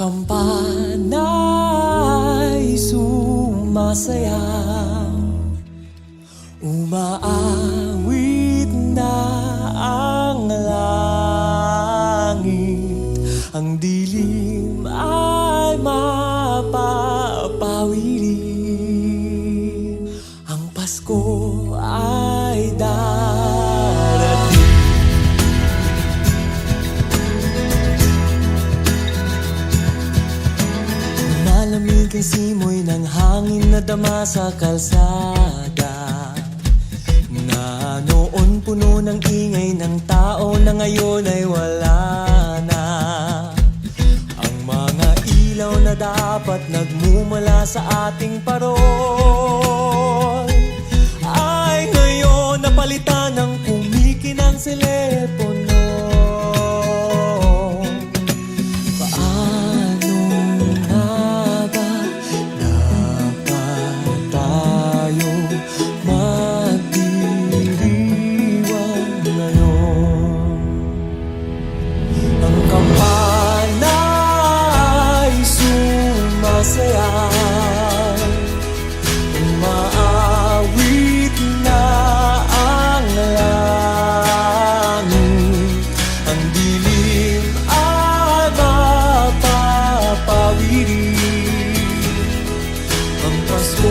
kampana'y sumasayaw, umaawit na ang langit, ang dilim ay mapapawirin, ang Pasko ay darating. Malamig ang simoy ng hangin na dama sa kalsada, na noon puno ng ingay ng tao na ngayon ay wala na. Ang mga ilaw na dapat nagmumula sa ating parol ay ngayon napalitan ng kumikinang telepono. Sayaw, umaawit na ang langit, ang dilim ay mapapawirin, ang Pasko